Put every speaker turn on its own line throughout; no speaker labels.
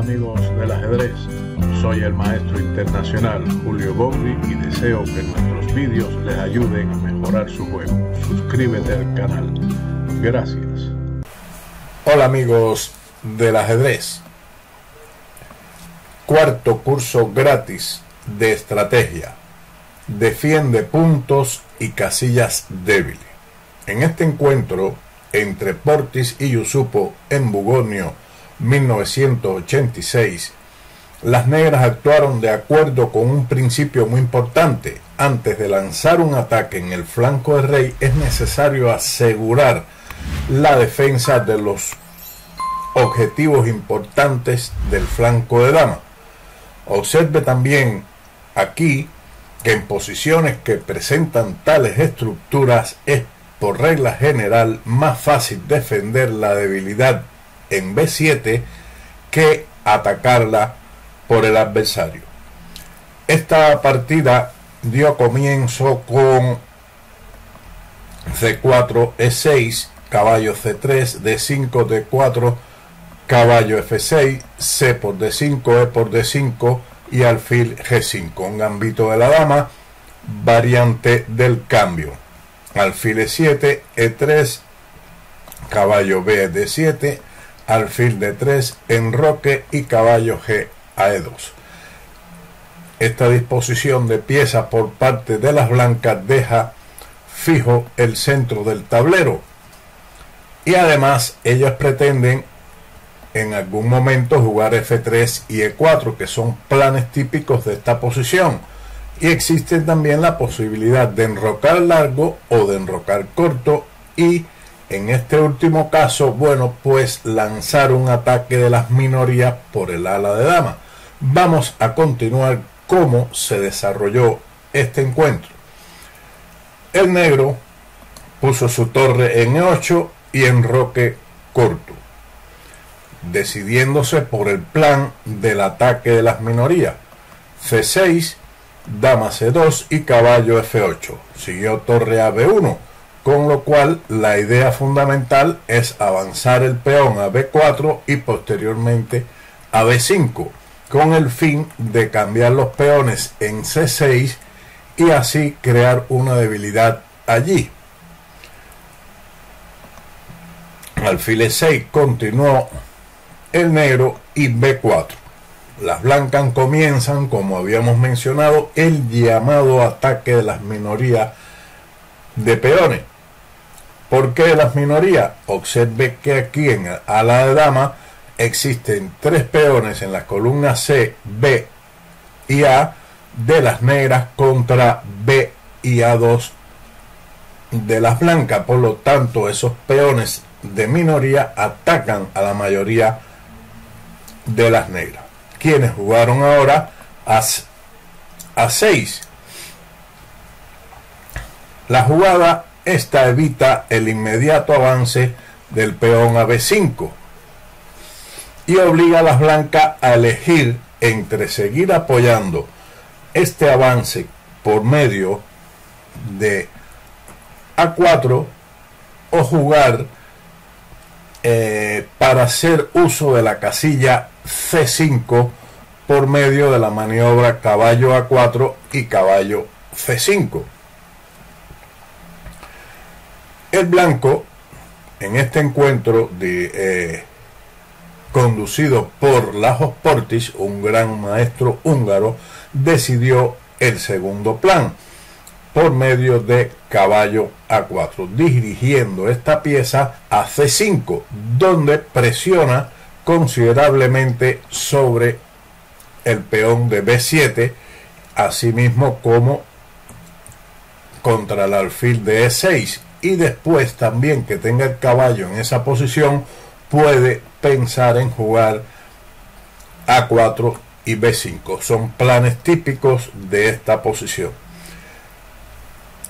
Hola amigos del ajedrez, soy el maestro internacional Julio Bogli y deseo que nuestros vídeos les ayuden a mejorar su juego. Suscríbete al canal. Gracias.
Hola amigos del ajedrez. Cuarto curso gratis de estrategia. Defiende puntos y casillas débiles. En este encuentro entre Portis y Yusupov en Bugonio 1986, las negras actuaron de acuerdo con un principio muy importante. Antes de lanzar un ataque en el flanco del rey es necesario asegurar la defensa de los objetivos importantes del flanco de dama. Observe también aquí que en posiciones que presentan tales estructuras es por regla general más fácil defender la debilidad en B7 que atacarla por el adversario. Esta partida dio comienzo con C4, E6, caballo C3, D5, D4, caballo F6, C por D5, E por D5 y alfil G5, un gambito de la dama, variante del cambio. Alfil E7, E3, caballo B, D7, alfil D3, enroque y caballo G a E2. Esta disposición de piezas por parte de las blancas deja fijo el centro del tablero y además ellas pretenden en algún momento jugar F3 y E4, que son planes típicos de esta posición, y existe también la posibilidad de enrocar largo o de enrocar corto y en este último caso, bueno, pues lanzar un ataque de las minorías por el ala de dama. Vamos a continuar cómo se desarrolló este encuentro. El negro puso su torre en E8 y enroque corto, decidiéndose por el plan del ataque de las minorías. C6, dama C2 y caballo F8. Siguió torre a B1, con lo cual la idea fundamental es avanzar el peón a B4 y posteriormente a B5, con el fin de cambiar los peones en C6 y así crear una debilidad allí. Alfil E6 continuó el negro y B4. Las blancas comienzan, como habíamos mencionado, el llamado ataque de las minorías de peones. ¿Por qué las minorías? Observe que aquí en el ala de dama existen tres peones en las columnas C, B y A de las negras contra B y A2 de las blancas. Por lo tanto, esos peones de minoría atacan a la mayoría de las negras, quienes jugaron ahora a 6. La jugada esta evita el inmediato avance del peón a B5 y obliga a las blancas a elegir entre seguir apoyando este avance por medio de A4 o jugar para hacer uso de la casilla C5 por medio de la maniobra caballo A4 y caballo C5. El blanco en este encuentro conducido por Lajos Portis, un gran maestro húngaro, decidió el segundo plan por medio de caballo A4, dirigiendo esta pieza a C5, donde presiona considerablemente sobre el peón de B7, asimismo como contra el alfil de E6, y después también que tenga el caballo en esa posición puede pensar en jugar A4 y B5. Son planes típicos de esta posición.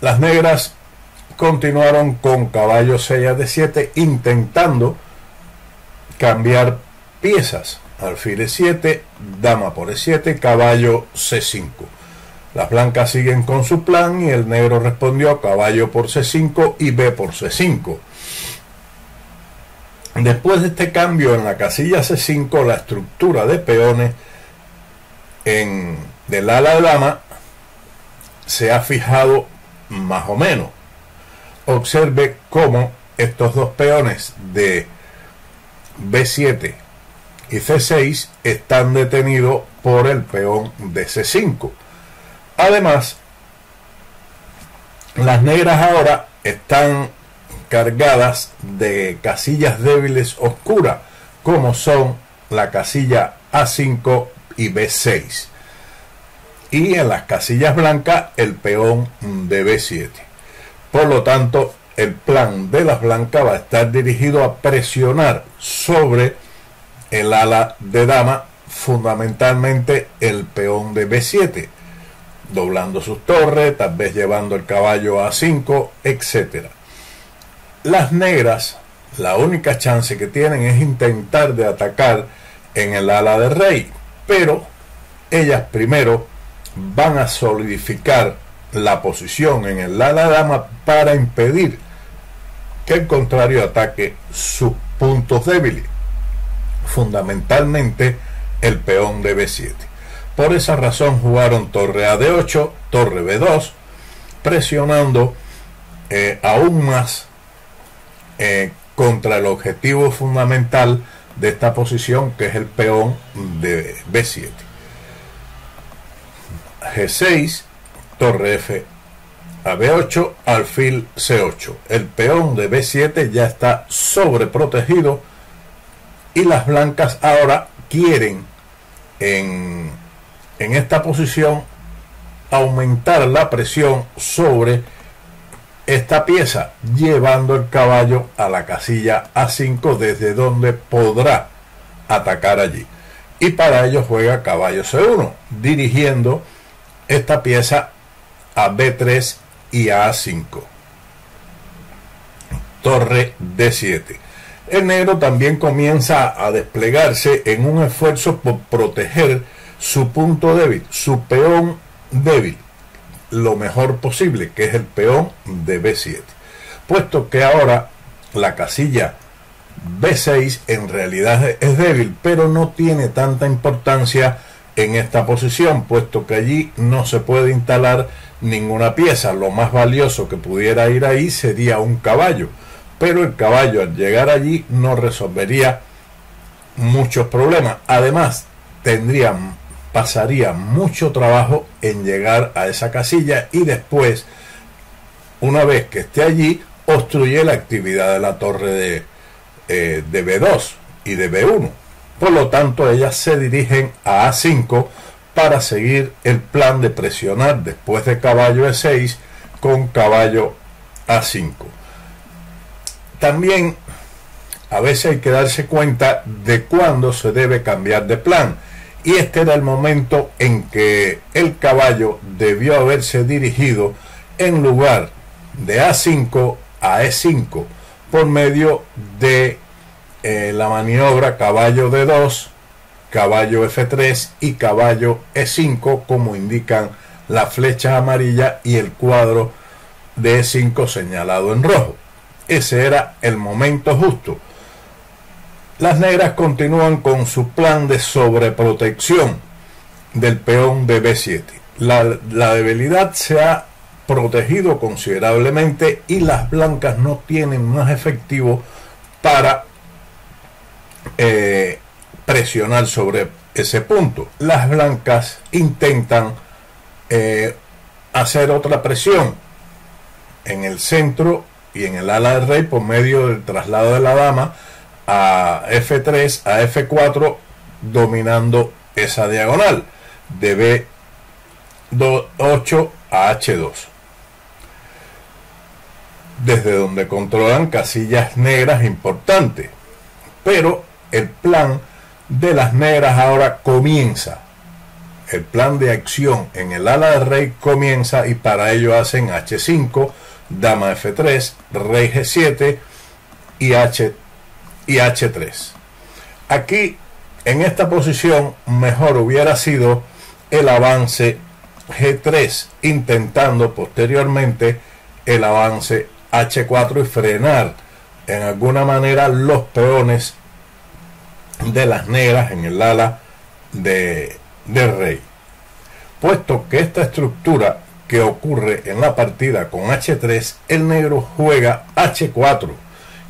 Las negras continuaron con caballo 6 a D7 intentando cambiar piezas. Alfil E7, dama por E7, caballo C5. Las blancas siguen con su plan y el negro respondió caballo por C5 y B por C5. Después de este cambio en la casilla C5, la estructura de peones del ala de dama se ha fijado más o menos. Observe cómo estos dos peones de B7 y C6 están detenidos por el peón de C5. Además, las negras ahora están cargadas de casillas débiles oscuras, como son la casilla A5 y B6. Y en las casillas blancas el peón de B7. Por lo tanto, el plan de las blancas va a estar dirigido a presionar sobre el ala de dama, fundamentalmente el peón de B7, doblando sus torres, tal vez llevando el caballo a A5, etc. Las negras, la única chance que tienen es intentar de atacar en el ala de rey, pero ellas primero van a solidificar la posición en el ala de dama para impedir que el contrario ataque sus puntos débiles, fundamentalmente el peón de B7. Por esa razón jugaron torre a D8, torre B2, presionando aún más contra el objetivo fundamental de esta posición, que es el peón de B7. G6, torre F a B8, alfil C8. El peón de B7 ya está sobreprotegido y las blancas ahora quieren en esta posición aumentar la presión sobre esta pieza, llevando el caballo a la casilla A5, desde donde podrá atacar allí. Y para ello juega caballo C1, dirigiendo esta pieza a B3 y a A5. Torre D7. El negro también comienza a desplegarse en un esfuerzo por proteger su punto débil, su peón débil, lo mejor posible, que es el peón de B7, puesto que ahora la casilla B6 en realidad es débil, pero no tiene tanta importancia en esta posición, puesto que allí no se puede instalar ninguna pieza. Lo más valioso que pudiera ir ahí sería un caballo, pero el caballo al llegar allí no resolvería muchos problemas. Además, pasaría mucho trabajo en llegar a esa casilla, y después, una vez que esté allí, obstruye la actividad de la torre de B2 y de B1. Por lo tanto, ellas se dirigen a A5 para seguir el plan de presionar después de caballo E6 con caballo A5. También a veces hay que darse cuenta de cuándo se debe cambiar de plan, y este era el momento en que el caballo debió haberse dirigido, en lugar de A5 a E5, por medio de la maniobra caballo D2, caballo F3 y caballo E5, como indican las flechas amarillas y el cuadro de E5 señalado en rojo. Ese era el momento justo. Las negras continúan con su plan de sobreprotección del peón de B7. La debilidad se ha protegido considerablemente y las blancas no tienen más efectivo para presionar sobre ese punto. Las blancas intentan hacer otra presión en el centro y en el ala del rey por medio del traslado de la dama a F3, a F4, dominando esa diagonal de B8 a H2, desde donde controlan casillas negras importantes. Pero el plan de las negras ahora comienza, el plan de acción en el ala del rey comienza, y para ello hacen H5, dama F3, rey G7 y H3. Aquí, en esta posición, mejor hubiera sido el avance G3, intentando posteriormente el avance H4 y frenar en alguna manera los peones de las negras en el ala de rey, puesto que esta estructura que ocurre en la partida con H3, el negro juega H4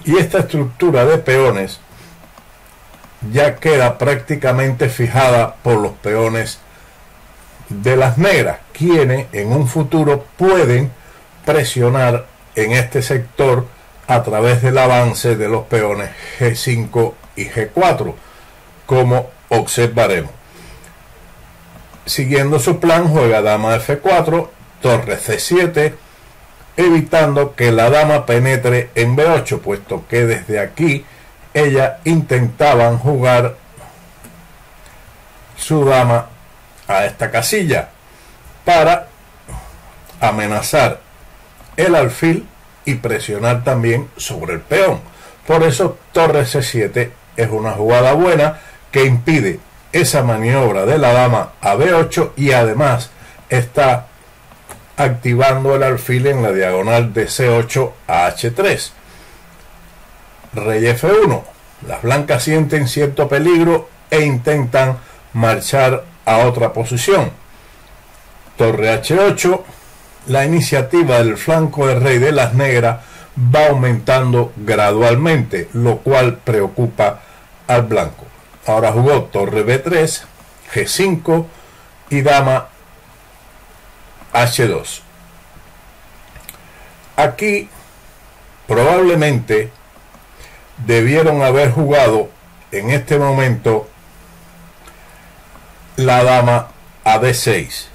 y esta estructura de peones ya queda prácticamente fijada por los peones de las negras, quienes en un futuro pueden presionar en este sector a través del avance de los peones G5 y G4, como observaremos. Siguiendo su plan, juega dama F4, torre C7, evitando que la dama penetre en B8, puesto que desde aquí ellas intentaban jugar su dama a esta casilla para amenazar el alfil y presionar también sobre el peón. Por eso torre C7 es una jugada buena que impide esa maniobra de la dama a B8 y además está activando el alfil en la diagonal de C8 a H3. Rey F1. Las blancas sienten cierto peligro e intentan marchar a otra posición. Torre H8. La iniciativa del flanco de rey de las negras va aumentando gradualmente, lo cual preocupa al blanco. Ahora jugó torre B3, G5 y dama H2. Aquí probablemente debieron haber jugado en este momento la dama a D6.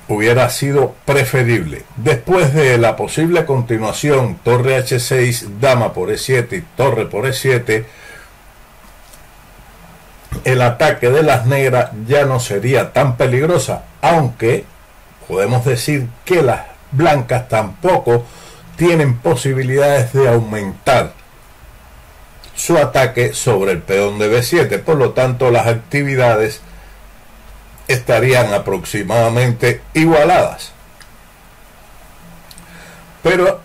Hubiera sido preferible. Después de la posible continuación torre H6, dama por E7 y torre por E7, el ataque de las negras ya no sería tan peligrosa, aunque podemos decir que las blancas tampoco tienen posibilidades de aumentar su ataque sobre el peón de B7, por lo tanto las actividades estarían aproximadamente igualadas. Pero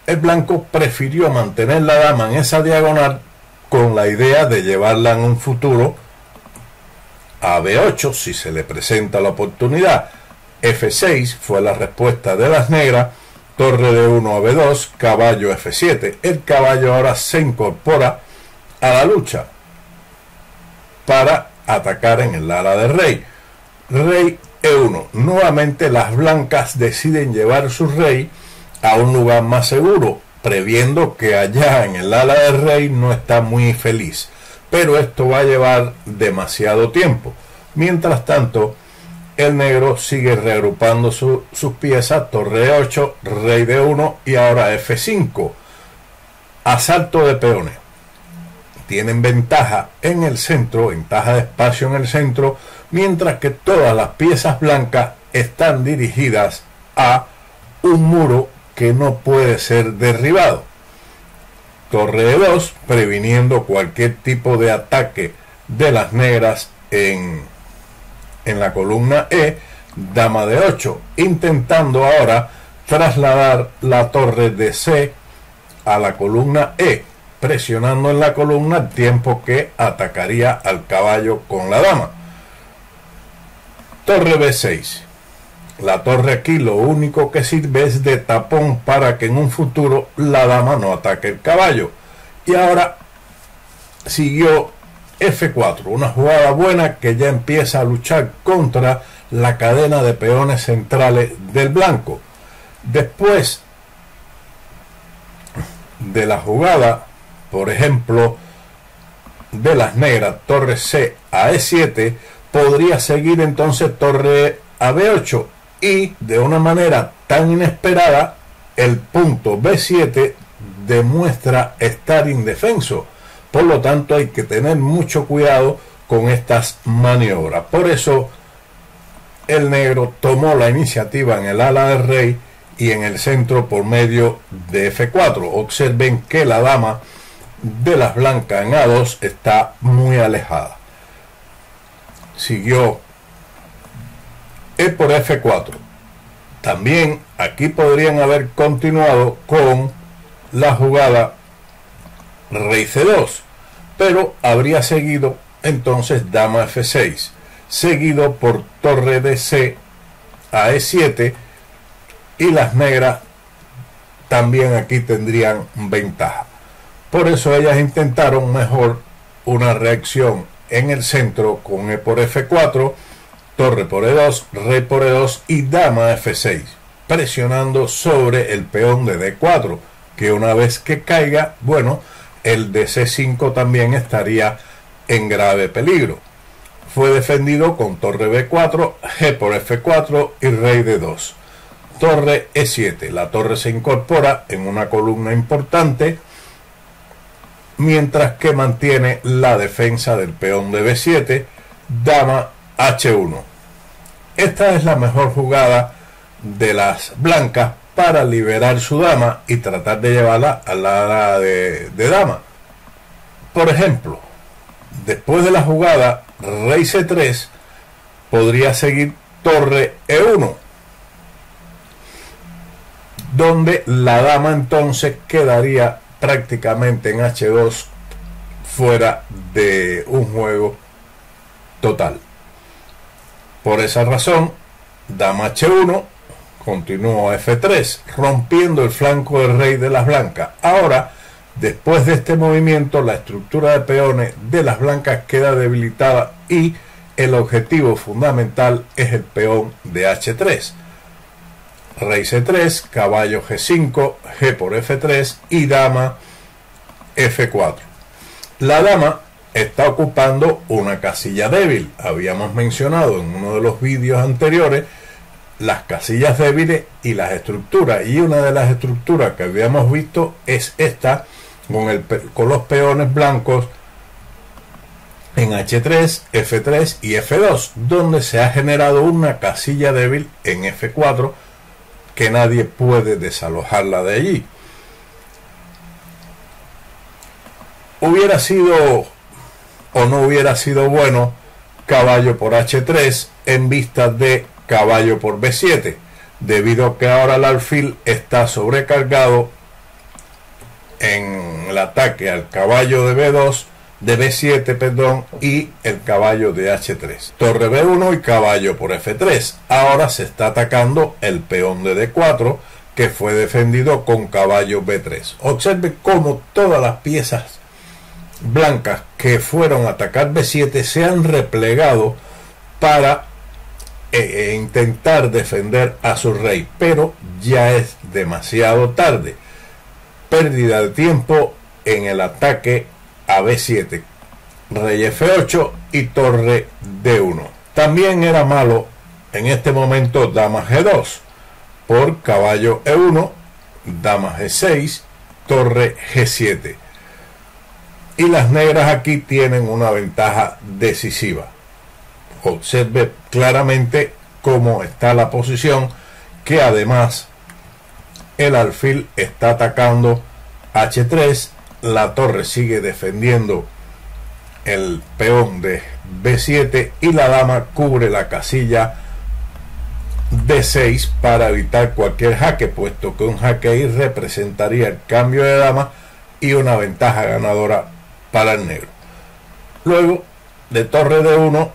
el blanco prefirió mantener la dama en esa diagonal con la idea de llevarla en un futuro a B8 si se le presenta la oportunidad. F6 fue la respuesta de las negras, torre de 1 a B2, caballo F7. El caballo ahora se incorpora a la lucha para atacar en el ala de rey. Rey E1. Nuevamente las blancas deciden llevar su rey a un lugar más seguro, previendo que allá en el ala de rey no está muy feliz. Pero esto va a llevar demasiado tiempo. Mientras tanto, el negro sigue reagrupando sus piezas, torre E8, rey D1 y ahora F5. Asalto de peones. Tienen ventaja en el centro, ventaja de espacio en el centro, mientras que todas las piezas blancas están dirigidas a un muro que no puede ser derribado. Torre E2, previniendo cualquier tipo de ataque de las negras en la columna E. Dama de 8, intentando ahora trasladar la torre de C a la columna E, presionando en la columna al tiempo que atacaría al caballo con la dama. Torre B6. La torre aquí lo único que sirve es de tapón para que en un futuro la dama no ataque el caballo. Y ahora siguió F4, una jugada buena que ya empieza a luchar contra la cadena de peones centrales del blanco. Después de la jugada, por ejemplo, de las negras, torre C a E7, podría seguir entonces torre a B8 y de una manera tan inesperada el punto B7 demuestra estar indefenso. Por lo tanto hay que tener mucho cuidado con estas maniobras. Por eso el negro tomó la iniciativa en el ala del rey y en el centro por medio de F4. Observen que la dama de las blancas en A2 está muy alejada. Siguió E por F4. También aquí podrían haber continuado con la jugada rey C2, pero habría seguido entonces dama F6, seguido por torre de C a E7, y las negras también aquí tendrían ventaja. Por eso ellas intentaron mejor una reacción en el centro con E por F4, torre por E2, rey por E2 y dama F6, presionando sobre el peón de D4, que una vez que caiga, bueno, el de C5 también estaría en grave peligro. Fue defendido con torre B4, G por F4 y rey D2. Torre E7, la torre se incorpora en una columna importante, mientras que mantiene la defensa del peón de B7, dama H1. Esta es la mejor jugada de las blancas para liberar su dama y tratar de llevarla a la ala de dama. Por ejemplo, después de la jugada rey C3, podría seguir torre E1, donde la dama entonces quedaría prácticamente en H2 fuera de un juego total. Por esa razón, dama H1, continuó F3, rompiendo el flanco del rey de las blancas. Ahora, después de este movimiento, la estructura de peones de las blancas queda debilitada y el objetivo fundamental es el peón de H3. Rey C3, caballo G5, G por F3 y dama F4. La dama está ocupando una casilla débil. Habíamos mencionado en uno de los vídeos anteriores las casillas débiles y las estructuras, y una de las estructuras que habíamos visto es esta con los peones blancos en H3, F3 y F2, donde se ha generado una casilla débil en F4 que nadie puede desalojarla de allí. Hubiera sido o no hubiera sido bueno caballo por H3 en vista de caballo por B7, debido a que ahora el alfil está sobrecargado en el ataque al caballo de B2, de B7, perdón, y el caballo de H3. Torre B1 y caballo por F3. Ahora se está atacando el peón de D4, que fue defendido con caballo B3. Observe cómo todas las piezas blancas que fueron a atacar B7 se han replegado para intentar defender a su rey, pero ya es demasiado tarde. Pérdida de tiempo en el ataque a B7, rey F8 y torre D1. También era malo en este momento dama G2 por caballo E1, dama G6, torre G7. Y las negras aquí tienen una ventaja decisiva. Observe claramente cómo está la posición, que además el alfil está atacando H3, la torre sigue defendiendo el peón de B7 y la dama cubre la casilla D6 para evitar cualquier jaque, puesto que un jaque ahí representaría el cambio de dama y una ventaja ganadora para el negro. Luego de torre D1,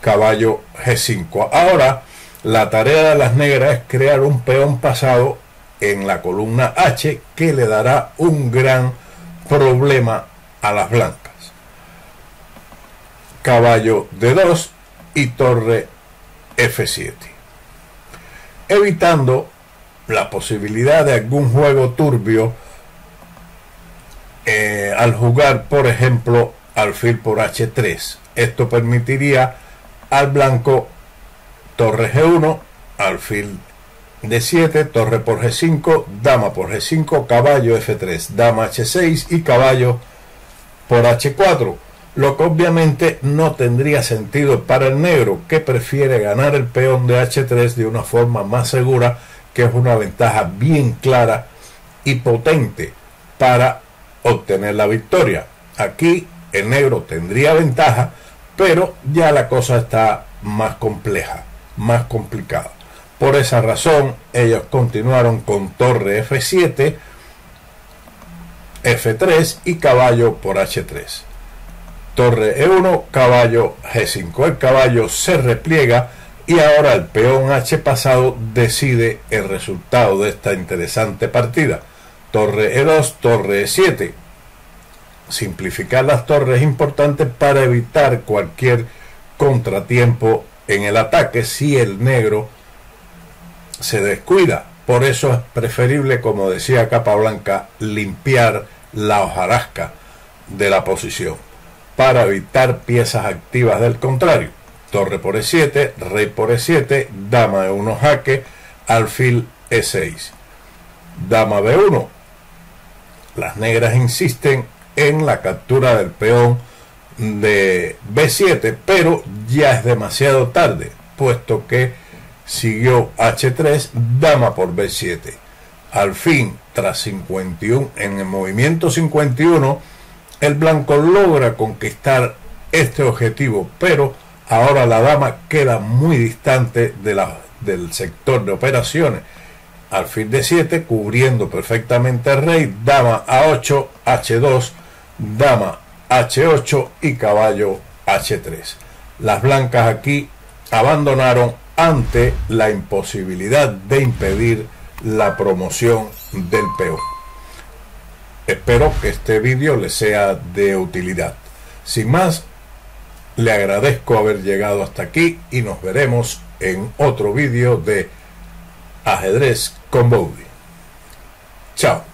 caballo G5. Ahora la tarea de las negras es crear un peón pasado en la columna H que le dará un gran problema a las blancas. Caballo D2 y torre F7, evitando la posibilidad de algún juego turbio al jugar, por ejemplo, alfil por H3. Esto permitiría al blanco torre G1, alfil D7, torre por G5, dama por G5, caballo F3, dama H6 y caballo por H4, lo que obviamente no tendría sentido para el negro, que prefiere ganar el peón de H3 de una forma más segura, que es una ventaja bien clara y potente para obtener la victoria. Aquí el negro tendría ventaja, pero ya la cosa está más compleja, más complicada. Por esa razón ellos continuaron con torre F7 F3 y caballo por H3. Torre E1, caballo G5. El caballo se repliega y ahora el peón H pasado decide el resultado de esta interesante partida. Torre E2, torre E7. Simplificar las torres es importante para evitar cualquier contratiempo en el ataque si el negro se descuida. Por eso es preferible, como decía Capablanca, limpiar la hojarasca de la posición para evitar piezas activas del contrario. Torre por E7, rey por E7, dama E1 jaque, alfil E6, dama B1. Las negras insisten en la captura del peón de B7, pero ya es demasiado tarde, puesto que siguió H3, dama por B7. Al fin, tras 51, en el movimiento 51, el blanco logra conquistar este objetivo, pero ahora la dama queda muy distante del sector de operaciones. Alfil D7, cubriendo perfectamente el rey, dama A8, H2, dama H8 y caballo H3. Las blancas aquí abandonaron ante la imposibilidad de impedir la promoción del peón. Espero que este vídeo les sea de utilidad. Sin más, le agradezco haber llegado hasta aquí y nos veremos en otro vídeo de Ajedrez con Bowdy. Chao.